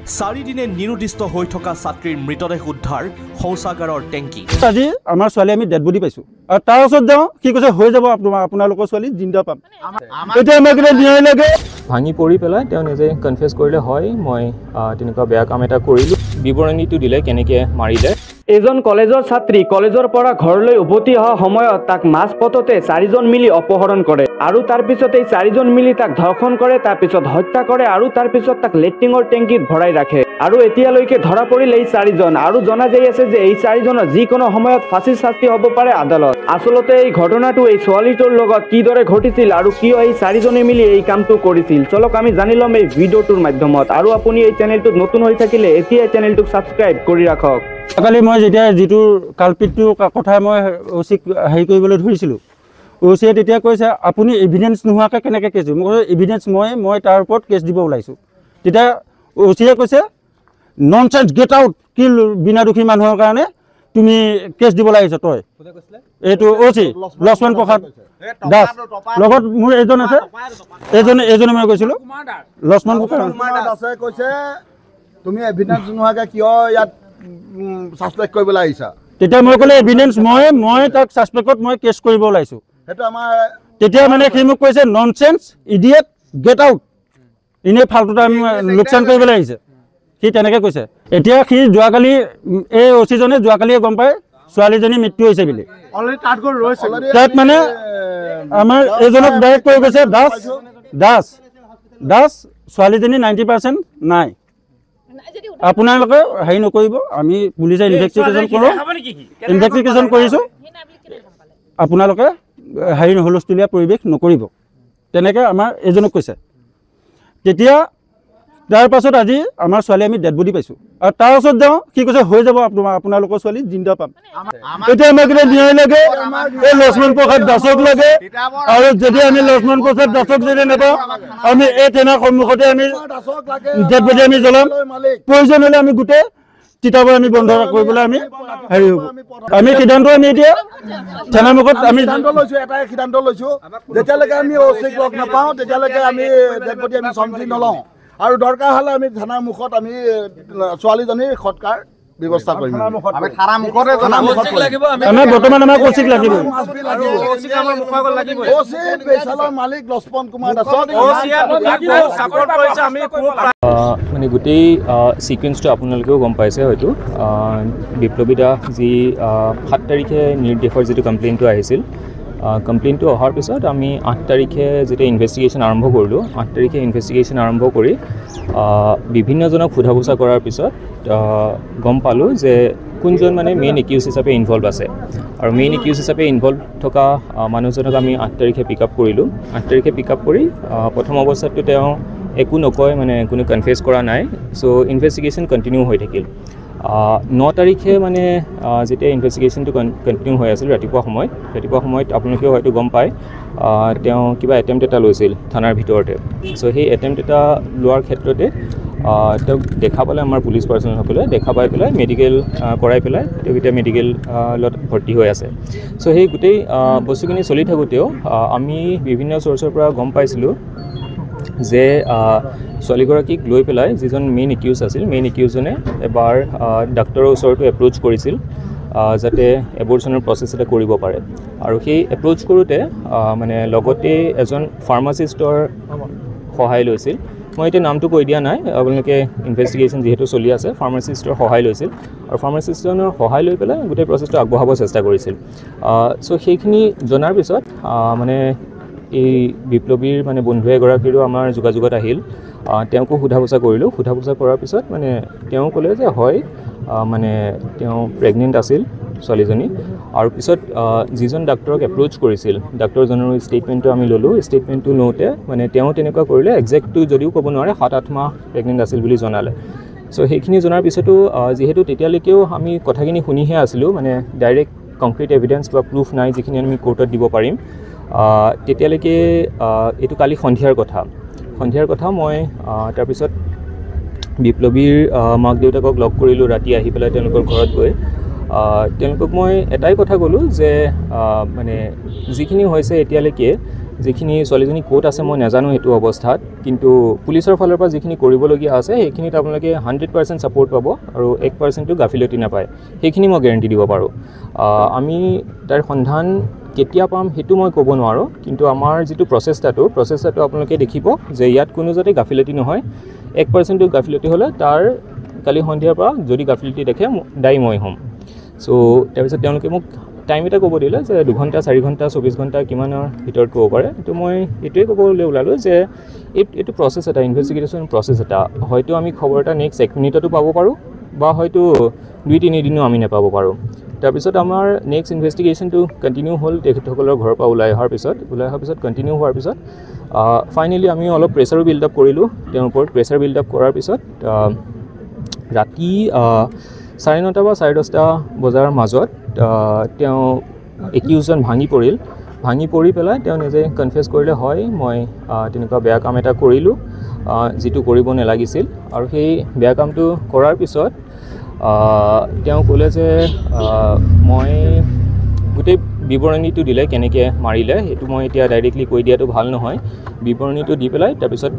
চাৰিদিনে নিৰুদ্দিষ্ট হৈ থকা ছাত্ৰীৰ মৃতদেহ উদ্ধাৰ শৌচাগাৰৰ টেংকি। আজি আমাৰ ছোৱালী আমি ডেড বডি পাইছোঁ আৰু তাৰ ওচৰত যাওঁ কি কৈছে হৈ যাব আপোনালোকৰ ছোৱালী জিন্দা পাম। এতিয়া আমাক ন্যায় লাগে। ভাঙি পৰি পেলাই তেওঁ নিজে কনফেছ কৰিলে হয় মই তেনেকুৱা বেয়া কাম এটা কৰিলোঁ। বিৱৰণীটো দিলে কেনেকৈ মাৰিলে। এজন কলেজৰ ছাত্ৰী কলেজৰ পৰা ঘৰলৈ উভতি অহা সময়ত তাক মাজপথতে 4জন মিলি অপহৰণ কৰে আৰু তাৰ পিছত এই 4জন মিলি তাক ধৰ্ষণ কৰে, তাৰ পিছত হত্যা কৰে আৰু তাৰ পিছত তাক লেট্ৰিনৰ টেংকিত ভৰাই ৰাখে। আৰু এতিয়ালৈকে ধৰা পৰিল এই 4জন আৰু জনা যাই আছে যে এই 4জনৰ যিকোনো সময়ত ফাঁচীৰ শাস্তি হ'ব পাৰে আদালত। আচলতে এই ঘটনাটো এই ছোৱালীটোৰ লগত কিদৰে ঘটিছিল আৰু কিয় এই 4জনে মিলি এই কামটো কৰিছিল, চলক আমি জানি ল'ম এই ভিডিঅ'টোৰ মাধ্যমত। আৰু আপুনি এই চেনেলটোত নতুন হৈ থাকিলে এতিয়া চেনেলটোক ছাবস্ক্ৰাইব কৰি ৰাখক। কালি মই যেতিয়া যিটো কালপিতটোৰ কথা মই অচিক হেৰি কৰিবলৈ ধৰিছিলোঁ, অচিয়ে তেতিয়া কৈছে আপুনি এভিডেঞ্চ নোহোৱাকৈ কেনেকৈ কেছ দিব। মই কৈছোঁ এভিডেঞ্চ মই তাৰ ওপৰত কেছ দিব ওলাইছোঁ। তেতিয়া অচিয়ে কৈছে নন চেঞ্চ গেট আউট, কি বিনা দোষী মানুহৰ কাৰণে তুমি কেছ দিব লাগিছ তই। এইটো অচি লক্ষ্মণ প্ৰসাদ দাস, লগত মোৰ এজন আছে, এজনে মই কৈছিলোঁ লক্ষ্মণ প্ৰসাদ দাসে কৈছে তুমি এভিডেঞ্চ নোহোৱাকৈ কিয় ইয়াত সাসপেক্ট কৰিবলৈ আহিছা। তেতিয়া মই ক'লে এভিডেঞ্চ মই তাক সাসপেক্টত মই কেছ কৰিব ওলাইছোঁ। সেইটো আমাৰ তেতিয়া মানে সি মোক কৈছে non change idiot get out, এনেই ফাল্টুটা লোকচান কৰিবলৈ আহিছে, সি তেনেকৈ কৈছে। এতিয়া সি যোৱাকালি এই অচিজনে যোৱাকালিয়ে গম পায় ছোৱালীজনী মৃত্যু হৈছে বুলি। তাত মানে আমাৰ এইজনক ডাইৰেক্ট কৈ গৈছে দাস ছোৱালীজনী 90% নাই। আপোনালোকে হেৰি নকৰিব, আমি পুলিচে ইনভেষ্টিগেশ্যন কৰিছোঁ, আপোনালোকে হেৰি হুলস্থুলীয়া পৰিৱেশ নকৰিব, তেনেকৈ আমাৰ এজনক কৈছে। তেতিয়া তাৰ পাছত আজি আমাৰ ছোৱালী আমি ডেড বডি পাইছোঁ আৰু তাৰ ওচৰত যাওঁ কি কৈছে হৈ যাব আপোনালোকৰ ছোৱালী জিন্দা পাম। এতিয়া আমাক ন্যায় লাগে, এই লক্ষ্মণ প্ৰসাদ দাসক লাগে। আৰু যদি আমি লক্ষ্মণ প্ৰসাদ দাসক যদি নাপাওঁ আমি এই ট্ৰেইনৰ সন্মুখতে আমি ডেড বডি আমি জ্বলাম। প্ৰয়োজন হ'লে আমি গোটেই তিতাবৰ আমি বন্ধ কৰিবলৈ আমি হেৰি হ'ব। আমি সিদ্ধান্ত আমি এতিয়া থানামুখত আমি এটাই সিদ্ধান্ত লৈছোঁ, যেতিয়ালৈকে আমি অচিক লগ নাপাওঁ তেতিয়ালৈকে আমি ডেড বডি আমি চমজি নলওঁ আৰু দৰকাৰ হ'লে আমি থানাৰ মুখত আমি ছোৱালীজনীৰ সৎকাৰ ব্যৱস্থা কৰিম। বৰ্তমান আমাক অচিক লাগিব, মালিক লক্ষ্মণ কুমাৰ দাসক মানে গোটেই ছিকুৱেঞ্চটো আপোনালোকেও গম পাইছে হয়তো। বিপ্লৱী দাস যি 7 তাৰিখে নিৰ্দেশৰ যিটো কমপ্লেইনটো আহিছিল, কমপ্লেইনটো অহাৰ পিছত আমি 8 তাৰিখে যেতিয়া ইনভেষ্টিগেশ্যন আৰম্ভ কৰিলোঁ, 8 তাৰিখে ইনভেষ্টিগেশ্যন আৰম্ভ কৰি বিভিন্নজনক সোধা পোছা কৰাৰ পিছত গম পালোঁ যে কোনজন মানে মেইন একিউজ হিচাপে ইনভলভ আছে। আৰু মেইন একিউজ হিচাপে ইনভলভ থকা মানুহজনক আমি 8 তাৰিখে পিক আপ কৰিলোঁ। 8 তাৰিখে পিক আপ কৰি প্ৰথম অৱস্থাততো তেওঁ একো নকয়, মানে কোনো কনফেছ কৰা নাই। চ' ইনভেষ্টিগেশ্যন কণ্টিনিউ হৈ থাকিল। 9 তাৰিখে মানে যেতিয়া ইনভেষ্টিগেশ্যনটো কণ্টিনিউ হৈ আছিল ৰাতিপুৱা সময়ত আপোনালোকেও হয়তো গম পায় তেওঁ কিবা এটেম্প্ট এটা লৈছিল থানাৰ ভিতৰতে। চ' সেই এটেম্প্ট এটা লোৱাৰ ক্ষেত্ৰতে তেওঁক দেখা পালে আমাৰ পুলিচ পাৰ্চনসকলে দেখা পাই পেলাই মেডিকেল কৰাই পেলাই তেওঁক এতিয়া মেডিকেলত ভৰ্তি হৈ আছে। চ' সেই গোটেই বস্তুখিনি চলি থাকোঁতেও আমি বিভিন্ন চ'ৰ্চৰ পৰা গম পাইছিলোঁ যে ছোৱালীগৰাকীক লৈ পেলাই যিজন মেইন একিউজ আছিল, মেইন একিউজজনে এবাৰ ডাক্তৰৰ ওচৰতো এপ্ৰ'চ কৰিছিল যাতে এবৰ্চনৰ প্ৰচেছ এটা কৰিব পাৰে। আৰু সেই এপ্ৰ'চ কৰোঁতে মানে লগতে এজন ফাৰ্মাচিষ্টৰ সহায় লৈছিল। মই এতিয়া নামটো কৈ দিয়া নাই, আপোনালোকে ইনভেষ্টিগেশ্যন যিহেতু চলি আছে, ফাৰ্মাচিষ্টৰ সহায় লৈছিল আৰু ফাৰ্মাচিষ্টজনৰ সহায় লৈ পেলাই গোটেই প্ৰচেছটো আগবঢ়াব চেষ্টা কৰিছিল। চ' সেইখিনি জনাৰ পিছত মানে এই বিপ্লৱীৰ মানে বন্ধু এগৰাকীৰো আমাৰ যোগাযোগত আহিল। তেওঁকো সোধা পোছা কৰিলোঁ। সোধা পোছা কৰাৰ পিছত মানে তেওঁ ক'লে যে হয় মানে তেওঁ প্ৰেগনেণ্ট আছিল ছোৱালীজনী। আৰু পিছত যিজন ডাক্তৰক এপ্ৰ'চ কৰিছিল ডাক্তৰজনৰ ষ্টেটমেণ্টটো আমি ল'লোঁ। ষ্টেটমেণ্টটো লওঁতে মানে তেওঁ তেনেকুৱা কৰিলে, একজেক্টটো যদিও ক'ব নোৱাৰে 7-8 মাহ প্ৰেগনেণ্ট আছিল বুলি জনালে। চ' সেইখিনি জনাৰ পিছতো যিহেতু তেতিয়ালৈকেও আমি কথাখিনি শুনিহে আছিলোঁ, মানে ডাইৰেক্ট কংক্ৰিট এভিডেঞ্চ বা প্ৰুফ নাই যিখিনি আমি কোৰ্টত দিব পাৰিম। তেতিয়ালৈকে এইটো কালি সন্ধিয়াৰ কথা মই তাৰপিছত বিপ্লৱীৰ মাক দেউতাকক লগ কৰিলোঁ ৰাতি আহি পেলাই তেওঁলোকৰ ঘৰত গৈ। তেওঁলোকক মই এটাই কথা ক'লোঁ যে মানে যিখিনি হৈছে এতিয়ালৈকে যিখিনি ছোৱালীজনী ক'ত আছে মই নাজানো সেইটো অৱস্থাত, কিন্তু পুলিচৰ ফালৰ পৰা যিখিনি কৰিবলগীয়া আছে সেইখিনিত আপোনালোকে 100% ছাপোৰ্ট পাব আৰু 1%টো গাফিলতি নাপায়, সেইখিনি মই গেৰেণ্টি দিব পাৰোঁ। আমি তাৰ সন্ধান কেতিয়া পাম সেইটো মই ক'ব নোৱাৰোঁ, কিন্তু আমাৰ যিটো প্ৰচেষ্টাটো আপোনালোকে দেখিব যে ইয়াত কোনো যাতে গাফিলতি নহয়। 1%টো গাফিলতি হ'লে তাৰ কালি সন্ধিয়াৰ পৰা যদি গাফিলতি দেখে দায়ী মই হ'ম। চ' তাৰপিছত তেওঁলোকে মোক টাইম এটা ক'ব দিলে যে 2 ঘণ্টা 4 ঘণ্টা 24 ঘণ্টা কিমানৰ ভিতৰত ক'ব পাৰে। তো মই এইটোৱে ক'বলৈ ওলালোঁ যে এইটো প্ৰচেছ এটা, ইনভেষ্টিগেশ্যন প্ৰচেছ এটা, হয়তো আমি খবৰ এটা নেক্সট 1 মিনিটতো পাব পাৰোঁ বা হয়তো 2-3 দিনো আমি নাপাব পাৰোঁ। তাৰপিছত আমাৰ নেক্সট ইনভেষ্টিগেশ্যনটো কণ্টিনিউ হ'ল তেখেতসকলৰ ঘৰৰ পৰা ওলাই অহাৰ পিছত কণ্টিনিউ হোৱাৰ পিছত ফাইনেলি আমি অলপ প্ৰেছাৰো বিল্ড আপ কৰিলোঁ। তেওঁৰ ওপৰত প্ৰেছাৰ বিল্ড আপ কৰাৰ পিছত ৰাতি 9:30 বা 10:30 বজাৰ মাজত তেওঁ একিউজজন ভাঙি পৰি পেলাই তেওঁ নিজে কনফেছ কৰিলে, হয় মই তেনেকুৱা বেয়া কাম এটা কৰিলোঁ যিটো কৰিব নালাগিছিল। আৰু সেই বেয়া কামটো কৰাৰ পিছত তেওঁ ক'লে যে মই গোটেই বিৱৰণীটো দিলে, কেনেকৈ মাৰিলে সেইটো মই এতিয়া ডাইৰেক্টলি কৈ দিয়াটো ভাল নহয়। বিৱৰণীটো দি পেলাই তাৰপিছত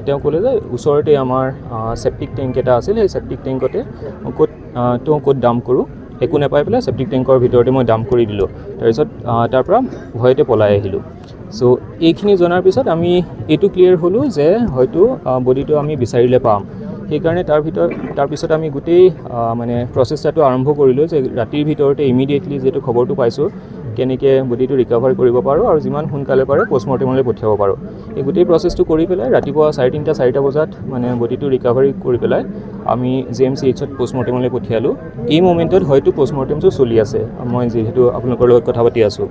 তেওঁ ক'লে যে ওচৰতে আমাৰ ছেপ্টিক টেংক এটা আছিল, সেই ছেপ্টিক টেংকতে ক'ত ডাম্প কৰোঁ, একো নাপাই পেলাই ছেপ্টিক টেংকৰ ভিতৰতে মই ডাম্প কৰি দিলোঁ। তাৰপিছত তাৰ পৰা ভয়তে পলাই আহিলোঁ। চ' এইখিনি জনাৰ পিছত আমি এইটো ক্লিয়াৰ হ'লোঁ যে হয়তো বডিটো আমি বিচাৰিলে পাম। সেইকাৰণে তাৰপিছত আমি গোটেই মানে প্ৰচেষ্টাটো আৰম্ভ কৰিলোঁ যে ৰাতিৰ ভিতৰতে ইমিডিয়েটলি যিহেতু খবৰটো পাইছোঁ কেনেকৈ বডিটো ৰিকভাৰ কৰিব পাৰোঁ আৰু যিমান সোনকালে পাৰে পষ্টমৰ্টেমলৈ পঠিয়াব পাৰোঁ। এই গোটেই প্ৰচেছটো কৰি পেলাই ৰাতিপুৱা 3:30-4টা বজাত মানে বডিটো ৰিকভাৰী কৰি পেলাই আমি JMCHত পষ্টমৰ্টেমলৈ পঠিয়ালোঁ। এই মমেণ্টত হয়তো পষ্টমৰ্টেমটো চলি আছে, মই যিহেতু আপোনালোকৰ লগত কথা পাতি আছোঁ।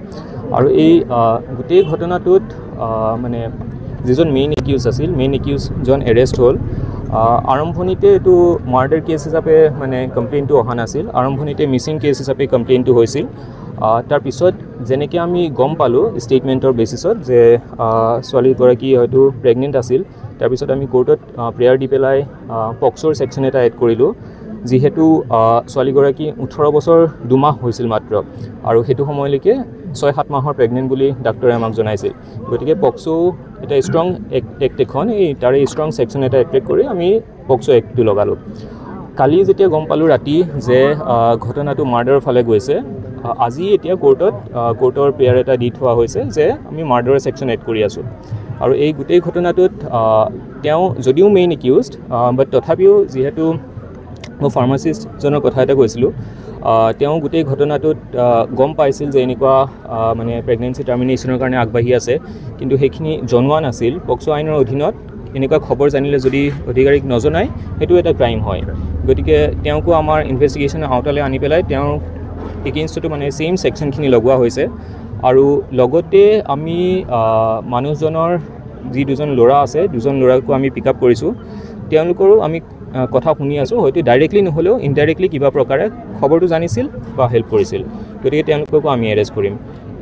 আৰু এই গোটেই ঘটনাটোত মানে যিজন মেইন একিউজজন এৰেষ্ট হ'ল। আৰম্ভণিতে এইটো মাৰ্ডাৰ কেছ হিচাপে মানে কমপ্লেইনটো অহা নাছিল, আৰম্ভণিতে মিচিং কেছ হিচাপে কমপ্লেইনটো হৈছিল। তাৰপিছত যেনেকৈ আমি গম পালোঁ ষ্টেটমেণ্টৰ বেচিছত যে ছোৱালীগৰাকী হয়তো প্ৰেগনেণ্ট আছিল, তাৰপিছত আমি কোৰ্টত প্ৰেয়াৰ দি পেলাই পক্সোৰ ছেকশ্যন এটা এড কৰিলোঁ। যিহেতু ছোৱালীগৰাকী 18 বছৰ 2 মাহ হৈছিল মাত্ৰ, আৰু সেইটো সময়লৈকে 6-7 মাহৰ প্ৰেগনেণ্ট বুলি ডাক্তৰে আমাক জনাইছিল। গতিকে পক্সো এটা ষ্ট্ৰং এক্ট এখন, তাৰে ষ্ট্ৰং ছেকশ্যন এটা এপ্লেট কৰি আমি পক্সো এক্টটো লগালোঁ। কালি যেতিয়া গম পালোঁ ৰাতি যে ঘটনাটো মাৰ্ডাৰৰ ফালে গৈছে, আজি এতিয়া কোৰ্টৰ প্ৰেয়াৰ এটা দি থোৱা হৈছে যে আমি মাৰ্ডাৰৰ ছেকশ্যন এড কৰি আছোঁ। আৰু এই গোটেই ঘটনাটোত তেওঁ যদিও মেইন একিউজড, বাট তথাপিও যিহেতু মই ফাৰ্মাচিষ্টজনৰ কথা এটা কৈছিলোঁ, তেওঁ গোটেই ঘটনাটোত গম পাইছিল যে এনেকুৱা মানে প্ৰেগনেঞ্চি টাৰ্মিনেশ্যনৰ কাৰণে আগবাঢ়ি আছে, কিন্তু সেইখিনি জনোৱা নাছিল। পক্সো আইনৰ অধীনত এনেকুৱা খবৰ জানিলে যদি অধিকাৰীক নজনায় সেইটো এটা ক্ৰাইম হয়। গতিকে তেওঁকো আমাৰ ইনভেষ্টিগেশ্যনৰ আওতালৈ আনি পেলাই তেওঁৰ এগেইনষ্টতো মানে ছেইম ছেকশ্যনখিনি লগোৱা হৈছে। আৰু লগতে আমি মানুহজনৰ যি 2জন ল'ৰা আছে, 2জন ল'ৰাকো আমি পিক আপ কৰিছোঁ। তেওঁলোকৰো আমি কথা শুনি আছোঁ, হয়তো ডাইৰেক্টলি নহ'লেও ইনডাইৰেক্টলি কিবা প্ৰকাৰে খবৰটো জানিছিল বা হেল্প কৰিছিল। গতিকে তেওঁলোককো আমি এৰেষ্ট কৰিম।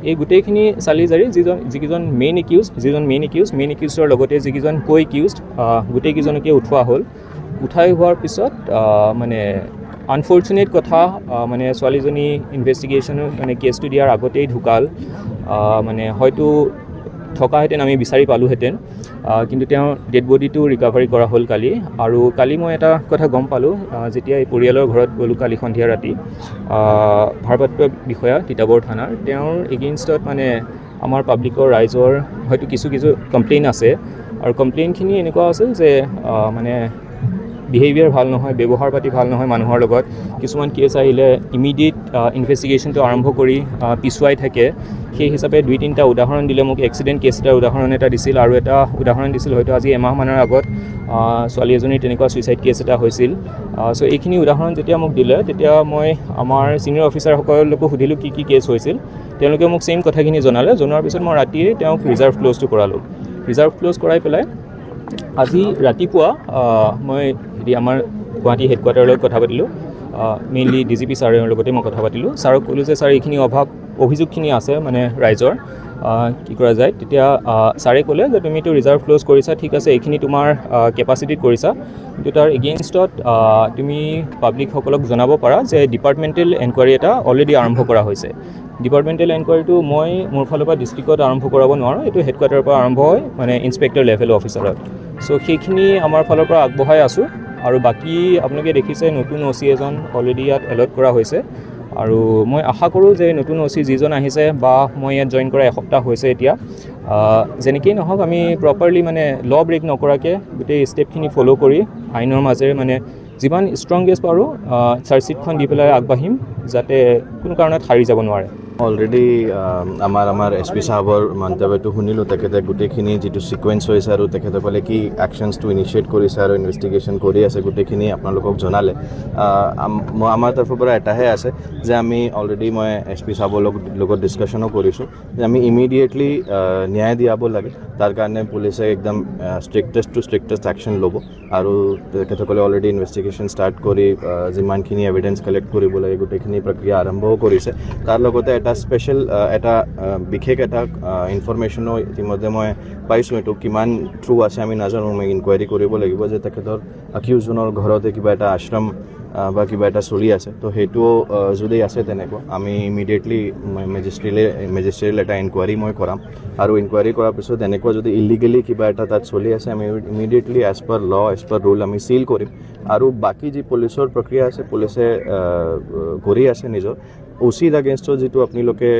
এই গোটেইখিনি চালি জাৰি যিকেইজন মেইন একিউজৰ লগতে যিকেইজন co-accused গোটেইকেইজনকে উঠোৱা হ'ল। উঠাই হোৱাৰ পিছত মানে আনফৰ্চুনেট কথা, মানে ছোৱালীজনী ইনভেষ্টিগেশ্যনৰ মানে কেছটো দিয়াৰ আগতেই ঢুকাল। মানে হয়তো থকাহেঁতেন আমি বিচাৰি পালোঁহেঁতেন, কিন্তু তেওঁৰ ডেড বডিটো ৰিকভাৰী কৰা হ'ল কালি। আৰু কালি মই এটা কথা গম পালোঁ যেতিয়া এই পৰিয়ালৰ ঘৰত গ'লোঁ কালি সন্ধিয়া ৰাতি, ভাৰপ্ৰাপ্ত বিষয়া তিতাবৰ থানাৰ, তেওঁৰ এগেইনষ্টত মানে আমাৰ পাব্লিকৰ ৰাইজৰ হয়তো কিছু কমপ্লেইন আছে। আৰু কমপ্লেইনখিনি এনেকুৱা আছিল যে মানে বিহেভিয়াৰ ভাল নহয়, ব্যৱহাৰ পাতি ভাল নহয় মানুহৰ লগত। কিছুমান কেছ আহিলে ইমিডিয়েট ইনভেষ্টিগেশ্যনটো আৰম্ভ কৰি পিছুৱাই থাকে। সেই হিচাপে 2-3টা উদাহৰণ দিলে মোক। এক্সিডেণ্ট কেছ এটাৰ উদাহৰণ এটা দিছিল, আৰু এটা উদাহৰণ দিছিল হয়তো আজি এমাহমানৰ আগত ছোৱালী এজনীৰ তেনেকুৱা ছুইচাইড কেছ এটা হৈছিল। চ' এইখিনি উদাহৰণ যেতিয়া মোক দিলে, তেতিয়া মই আমাৰ ছিনিয়ৰ অফিচাৰসকলকো সুধিলোঁ কি কেছ হৈছিল। তেওঁলোকে মোক ছেইম কথাখিনি জনোৱাৰ পিছত মই ৰাতিয়ে তেওঁক ৰিজাৰ্ভ ক্ল'জটো কৰালোঁ। ৰিজাৰ্ভ ক্ল'জ কৰাই পেলাই আজি ৰাতিপুৱা মই আমাৰ গুৱাহাটী হেডকোৱাৰ্টাৰৰ লগত কথা পাতিলোঁ। মেইনলি DGP ছাৰৰ লগতে মই কথা পাতিলোঁ। ছাৰক ক'লোঁ যে ছাৰ এইখিনি অভিযোগখিনি আছে মানে ৰাইজৰ, কি কৰা যায় তেতিয়া ছাৰে ক'লে যে তুমিতো ৰিজাৰ্ভ ক্ল'জ কৰিছা ঠিক আছে এইখিনি তোমাৰ কেপাচিটিত কৰিছা কিন্তু তাৰ এগেইনষ্টত তুমি পাব্লিকসকলক জনাব পাৰা যে ডিপাৰ্টমেণ্টেল এনকুৱাৰী এটা অলৰেডি আৰম্ভ কৰা হৈছে ডিপাৰ্টমেণ্টেল এনকুৱাৰীটো মই মোৰ ফালৰ পৰা ডিষ্ট্ৰিক্টত আৰম্ভ কৰাব নোৱাৰোঁ এইটো হেডকোৱাৰ্টাৰৰ পৰা আৰম্ভ হয় মানে ইনস্পেক্টৰ লেভেল অফিচাৰত চ' সেইখিনি আমাৰ ফালৰ পৰা আগবঢ়াই আছোঁ আৰু বাকী আপোনালোকে দেখিছে নতুন OC এজন অলৰেডি ইয়াত এলট কৰা হৈছে আৰু মই আশা কৰোঁ যে নতুন OC যিজন আহিছে বা মই ইয়াত জইন কৰা এসপ্তাহ হৈছে এতিয়া যেনেকেই নহওক আমি প্ৰপাৰলি মানে ল ব্ৰেক নকৰাকৈ গোটেই ষ্টেপখিনি ফ'ল' কৰি আইনৰ মাজেৰে মানে যিমান ষ্ট্ৰংগেষ্ট পাৰোঁ চাৰ্জশ্বিটখন দি পেলাই আগবাঢ়িম যাতে কোনো কাৰণত হাৰি যাব নোৱাৰে অলৰেডি আমাৰ SP সাহেবৰ মন্তব্যটো শুনিলোঁ তেখেতে গোটেইখিনি যিটো ছিকুৱেঞ্চ হৈছে আৰু তেখেতসকলে কি একশ্যনছটো ইনিচিয়েট কৰিছে আৰু ইনভেষ্টিগেশ্যন কৰি আছে গোটেইখিনি আপোনালোকক জনালে আমাৰ তৰফৰ পৰা এটাহে আছে যে আমি অলৰেডি মই SP সাহেবৰ লগত ডিছকাশ্যনো কৰিছোঁ যে আমি ইমিডিয়েটলি ন্যায় দিয়াব লাগে তাৰ কাৰণে পুলিচে একদম ষ্ট্ৰিক্টেষ্ট একশ্যন ল'ব আৰু তেখেতসকলে অলৰেডি ইনভেষ্টিগেশ্যন ষ্টাৰ্ট কৰি যিমানখিনি এভিডেঞ্চ কালেক্ট কৰিব লাগে গোটেইখিনি প্ৰক্ৰিয়া আৰম্ভও কৰিছে তাৰ লগতে এটা স্পেচিয়েল এটা বিশেষ এটা ইনফৰমেশ্যনো ইতিমধ্যে মই পাইছোঁ এইটো কিমান ট্ৰু আছে আমি নাজানো মই ইনকুৱাৰী কৰিব লাগিব যে তেখেতৰ একিউজজনৰ ঘৰতে কিবা এটা আশ্ৰম বা কিবা এটা চলি আছে তো সেইটোও যদি আছে তেনেকুৱা আমি ইমিডিয়েটলি মেজিষ্ট্ৰেৰিয়েল এটা ইনকুৱাৰী মই কৰাম আৰু ইনকুৱাৰী কৰাৰ পিছত এনেকুৱা যদি ইলিগেলি কিবা এটা তাত চলি আছে আমি ইমিডিয়েটলি এজ পাৰ ল এজ পাৰ ৰুল আমি চিল কৰিম আৰু বাকী যি পুলিচৰ প্ৰক্ৰিয়া আছে পুলিচে কৰি আছে নিজৰ OCৰ এগেইনষ্টত যিটো আপোনালোকে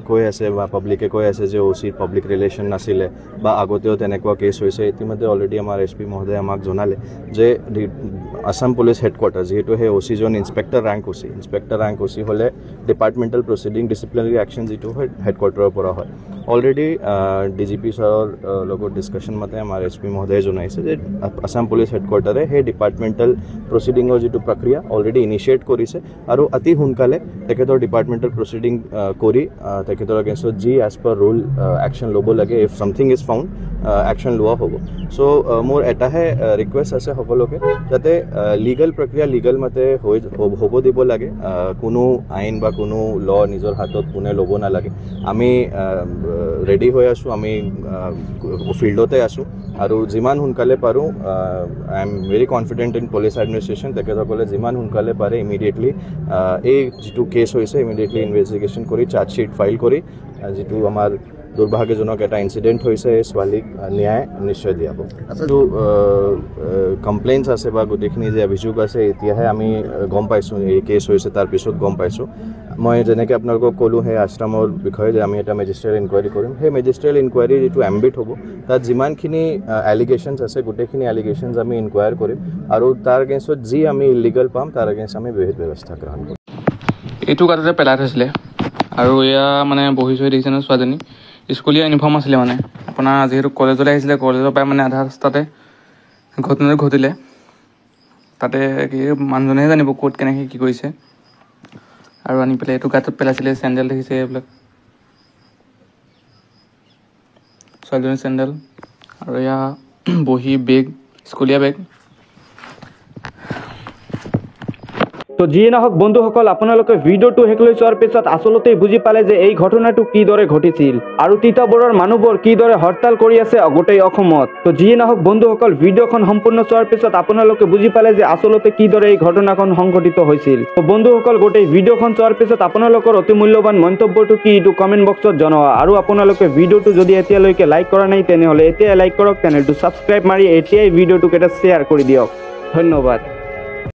কৈ আছে বা পাব্লিকে কৈ আছে যে OCৰ পাব্লিক ৰিলেশ্যন নাছিলে বা আগতেও তেনেকুৱা কেছ হৈছে ইতিমধ্যে অলৰেডি আমাৰ SP মহোদয়ে আমাক জনালে যে আসাম পুলিচ হেডকোৱাৰ্টাৰ যিহেতু সেই OCজন ইনস্পেক্টৰ ৰেংক OC হ'লে ডিপাৰ্টমেণ্টেল প্ৰচিডিং ডিচিপ্লিনাৰী একশ্যন যিটো হয় হেডকোৱাৰ্টাৰৰ পৰা হয় অলৰেডি DGP ছাৰৰ লগত ডিছকাশ্যন মতে আমাৰ SP মহোদয়ে জনাইছে যে আসাম পুলিচ হেডকোৱাৰ্টাৰে সেই ডিপাৰ্টমেণ্টেল প্ৰচিডিঙৰ যিটো প্ৰক্ৰিয়া অলৰেডি ইনিচিয়েট কৰিছে আৰু অতি সোনকালে তেখেতৰ ডিপাৰ্টমেণ্টেল প্ৰচিডিং কৰি তেখেতৰ এগেইনষ্টত যি এজ পাৰ ৰুল একশ্যন ল'ব লাগে if something is found action লোৱা হ'ব চ' মোৰ এটাহে ৰিকুৱেষ্ট আছে সকলোকে যাতে লিগেল প্ৰক্ৰিয়া লিগেল মতে হ'ব দিব লাগে কোনো আইন বা কোনো ল নিজৰ হাতত কোনে ল'ব নালাগে আমি ৰেডি হৈ আছোঁ আমি ফিল্ডতে আছোঁ আৰু যিমান সোনকালে পাৰোঁ I am very confident in police administration তেখেতসকলে যিমান সোনকালে পাৰে ইমিডিয়েটলি এই যিটো কেছ হৈছে ইমিডিয়েটলি ইনভেষ্টিগেশ্যন কৰি চাৰ্জশ্বিট ফাইল কৰি যিটো আমাৰ দুৰ্ভাগ্যজনক এটা ইনচিডেণ্ট হৈছে ছোৱালীক ন্যায় নিশ্চয় দিয়াব যিটো কমপ্লেইনছ আছে বা গোটেইখিনি যে অভিযোগ আছে এতিয়াহে আমি গম পাইছোঁ এই কেছ হৈছে তাৰপিছত গম পাইছোঁ মই যেনেকৈ আপোনালোকক ক'লোঁ সেই আশ্ৰমৰ বিষয়ে যে আমি এটা মেজিষ্ট্ৰিয়েল ইনকুৱাৰী কৰিম সেই মেজিষ্ট্ৰিয়েল ইনকুৱাৰী যিটো এম্বিট হ'ব তাত যিমানখিনি এলিগেশ্যনছ আছে গোটেইখিনি এলিগেশ্যনছ আমি ইনকুৱায়াৰ কৰিম আৰু তাৰ এগেইনষ্টত যি আমি ইলিগেল পাম তাৰ এগেইনষ্ট আমি বিহিত ব্যৱস্থা গ্ৰহণ কৰিম এইটো কাটতে পেলাই থৈছিলে আৰু এয়া মানে বহি চহি দেখিছে ন ছোৱালীজনী স্কুলীয়া ইউনিফৰ্ম আছিলে মানে আপোনাৰ যিহেতু কলেজলৈ আহিছিলে কলেজৰ পৰাই মানে আধা ৰাস্তাতে ঘটনাটো ঘটিলে তাতে কি মানুহজনেহে জানিব ক'ত কেনেকৈ কি কৰিছে আৰু আনি পেলাই এইটো গাঁতত পেলাইছিলে চেণ্ডেল দেখিছে এইবিলাক ছোৱালীজনীৰ চেণ্ডেল আৰু এয়া বহি বেগ স্কুলীয়া বেগ তো যিয়ে নহওক বন্ধুসকল আপোনালোকে ভিডিঅ'টো শেষলৈ চোৱাৰ পিছত আচলতেই বুজি পালে যে এই ঘটনাটো কিদৰে ঘটিছিল আৰু তিতাবৰৰ মানুহবোৰ কিদৰে হৰতাল কৰি আছে গোটেই অসমত তো যিয়ে নহওক বন্ধুসকল ভিডিঅ'খন সম্পূৰ্ণ চোৱাৰ পিছত আপোনালোকে বুজি পালে যে আচলতে কিদৰে এই ঘটনাখন সংঘটিত হৈছিল তো বন্ধুসকল গোটেই ভিডিঅ'খন চোৱাৰ পিছত আপোনালোকৰ অতি মূল্যৱান মন্তব্যটো কি এইটো কমেণ্ট বক্সত জনোৱা আৰু আপোনালোকে ভিডিঅ'টো যদি এতিয়ালৈকে লাইক কৰা নাই তেনেহ'লে এতিয়াই লাইক কৰক চেনেলটো ছাবস্ক্ৰাইব মাৰি এতিয়াই ভিডিঅ'টোক এটা শ্বেয়াৰ কৰি দিয়ক ধন্যবাদ।